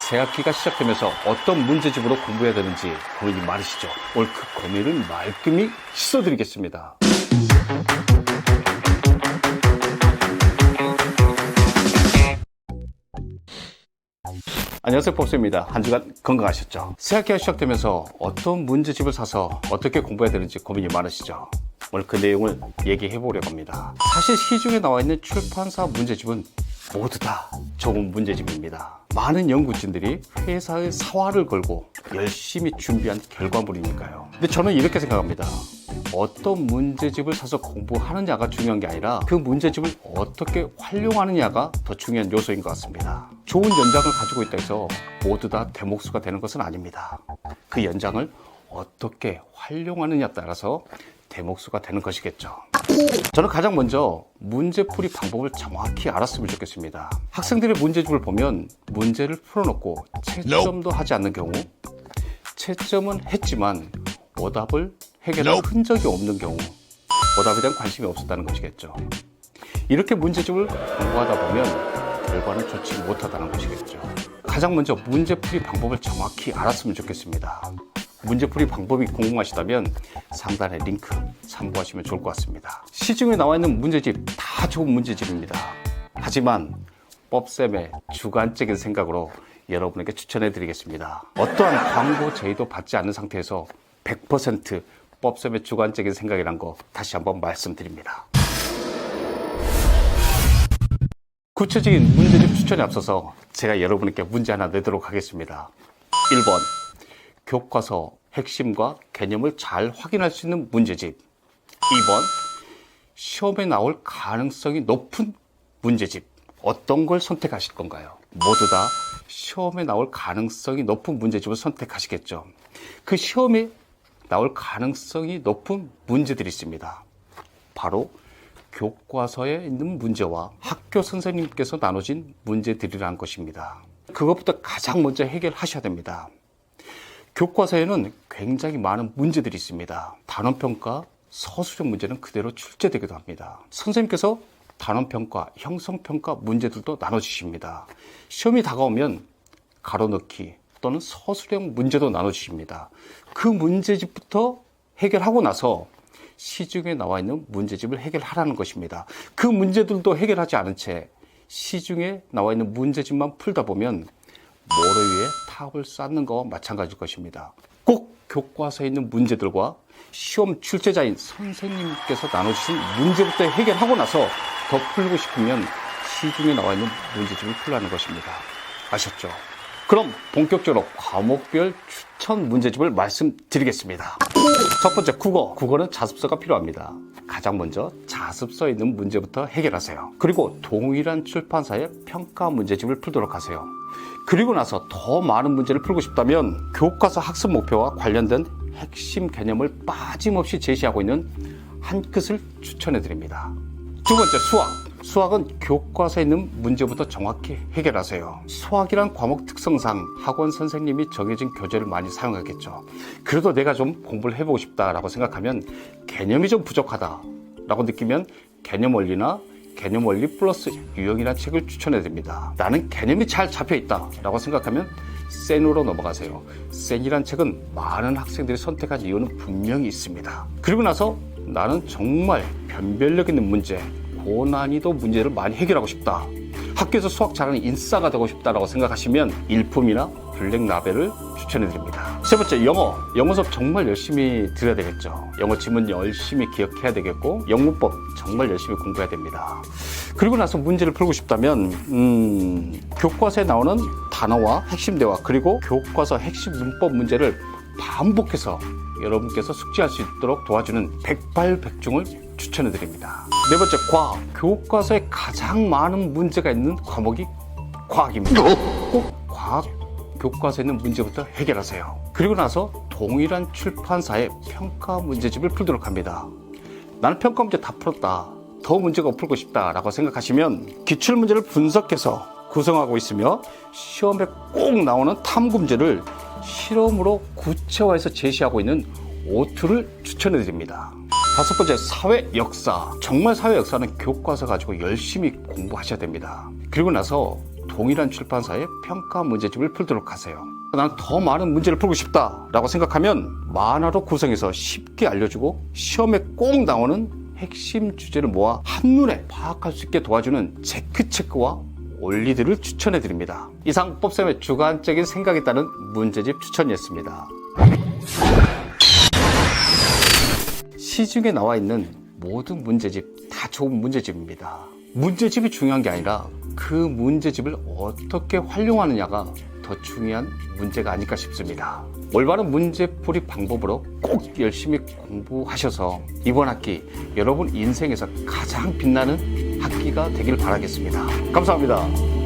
새학기가 시작되면서 어떤 문제집으로 공부해야 되는지 고민이 많으시죠? 오늘 그 고민을 말끔히 씻어드리겠습니다. 안녕하세요, 법수입니다. 한 주간 건강하셨죠? 새학기가 시작되면서 어떤 문제집을 사서 어떻게 공부해야 되는지 고민이 많으시죠? 오늘 그 내용을 얘기해 보려고 합니다. 사실 시중에 나와 있는 출판사 문제집은 모두 다 좋은 문제집입니다. 많은 연구진들이 회사의 사활을 걸고 열심히 준비한 결과물이니까요. 근데 저는 이렇게 생각합니다. 어떤 문제집을 사서 공부하느냐가 중요한 게 아니라 그 문제집을 어떻게 활용하느냐가 더 중요한 요소인 것 같습니다. 좋은 연장을 가지고 있다 해서 모두 다 대목수가 되는 것은 아닙니다. 그 연장을 어떻게 활용하느냐에 따라서 대목수가 되는 것이겠죠. 저는 가장 먼저 문제풀이 방법을 정확히 알았으면 좋겠습니다. 학생들의 문제집을 보면 문제를 풀어놓고 채점도 하지 않는 경우, 채점은 했지만 오답을 해결할 흔적이 없는 경우, 오답에 대한 관심이 없었다는 것이겠죠. 이렇게 문제집을 공부하다 보면 결과는 좋지 못하다는 것이겠죠. 가장 먼저 문제풀이 방법을 정확히 알았으면 좋겠습니다. 문제풀이 방법이 궁금하시다면 상단의 링크 참고하시면 좋을 것 같습니다. 시중에 나와 있는 문제집 다 좋은 문제집입니다. 하지만 법쌤의 주관적인 생각으로 여러분에게 추천해 드리겠습니다. 어떠한 광고 제의도 받지 않는 상태에서 100% 법쌤의 주관적인 생각이란 거 다시 한번 말씀드립니다. 구체적인 문제집 추천에 앞서서 제가 여러분께 문제 하나 내도록 하겠습니다. 1번 교과서 핵심과 개념을 잘 확인할 수 있는 문제집. 2번 시험에 나올 가능성이 높은 문제집. 어떤 걸 선택하실 건가요? 모두 다 시험에 나올 가능성이 높은 문제집을 선택하시겠죠. 그 시험에 나올 가능성이 높은 문제들이 있습니다. 바로 교과서에 있는 문제와 학교 선생님께서 나눠진 문제들이라는 것입니다. 그것부터 가장 먼저 해결하셔야 됩니다. 교과서에는 굉장히 많은 문제들이 있습니다. 단원평가, 서술형 문제는 그대로 출제되기도 합니다. 선생님께서 단원평가, 형성평가 문제들도 나눠주십니다. 시험이 다가오면 가로넣기 또는 서술형 문제도 나눠주십니다. 그 문제집부터 해결하고 나서 시중에 나와 있는 문제집을 해결하라는 것입니다. 그 문제들도 해결하지 않은 채 시중에 나와 있는 문제집만 풀다 보면 모래 위에 탑을 쌓는 것과 마찬가지일 것입니다. 꼭 교과서에 있는 문제들과 시험 출제자인 선생님께서 나눠주신 문제부터 해결하고 나서 더 풀고 싶으면 시중에 나와 있는 문제집을 풀라는 것입니다. 아셨죠? 그럼 본격적으로 과목별 추천 문제집을 말씀드리겠습니다. 첫 번째, 국어. 국어는 자습서가 필요합니다. 가장 먼저 자습서에 있는 문제부터 해결하세요. 그리고 동일한 출판사의 평가 문제집을 풀도록 하세요. 그리고 나서 더 많은 문제를 풀고 싶다면 교과서 학습 목표와 관련된 핵심 개념을 빠짐없이 제시하고 있는 한끗을 추천해 드립니다. 두 번째, 수학. 수학은 교과서에 있는 문제부터 정확히 해결하세요. 수학이란 과목 특성상 학원 선생님이 정해진 교재를 많이 사용하겠죠. 그래도 내가 좀 공부를 해보고 싶다라고 생각하면 개념이 좀 부족하다라고 느끼면 개념 원리나 개념 원리 플러스 유형이라는 책을 추천해 드립니다. 나는 개념이 잘 잡혀있다 라고 생각하면 센으로 넘어가세요. 센이란 책은 많은 학생들이 선택한 이유는 분명히 있습니다. 그리고 나서 나는 정말 변별력 있는 문제, 고난이도 문제를 많이 해결하고 싶다. 학교에서 수학 잘하는 인싸가 되고 싶다라고 생각하시면 일품이나 블랙라벨을 추천해 드립니다. 세 번째, 영어. 영어 수업 정말 열심히 들어야 되겠죠. 영어 지문 열심히 기억해야 되겠고 영문법 정말 열심히 공부해야 됩니다. 그리고 나서 문제를 풀고 싶다면 교과서에 나오는 단어와 핵심 대화 그리고 교과서 핵심 문법 문제를 반복해서 여러분께서 숙지할 수 있도록 도와주는 백발백중을 추천해 드립니다. 네 번째, 과학. 교과서에 가장 많은 문제가 있는 과목이 과학입니다. 꼭 과학 교과서에 있는 문제부터 해결하세요. 그리고 나서 동일한 출판사의 평가 문제집을 풀도록 합니다. 나는 평가 문제 다 풀었다, 더 문제가 풀고 싶다 라고 생각하시면 기출문제를 분석해서 구성하고 있으며 시험에 꼭 나오는 탐구 문제를 실험으로 구체화해서 제시하고 있는 O2를 추천해 드립니다. 다섯 번째, 사회 역사. 정말 사회 역사는 교과서 가지고 열심히 공부하셔야 됩니다. 그리고 나서 동일한 출판사의 평가 문제집을 풀도록 하세요. 나는 더 많은 문제를 풀고 싶다라고 생각하면 만화로 구성해서 쉽게 알려주고 시험에 꼭 나오는 핵심 주제를 모아 한눈에 파악할 수 있게 도와주는 체크와 원리들을 추천해 드립니다. 이상 뽑쌤의 주관적인 생각에 따른 문제집 추천이었습니다. 시중에 나와 있는 모든 문제집 다 좋은 문제집입니다. 문제집이 중요한 게 아니라 그 문제집을 어떻게 활용하느냐가 더 중요한 문제가 아닐까 싶습니다. 올바른 문제풀이 방법으로 꼭 열심히 공부하셔서 이번 학기 여러분 인생에서 가장 빛나는 학기가 되길 바라겠습니다. 감사합니다.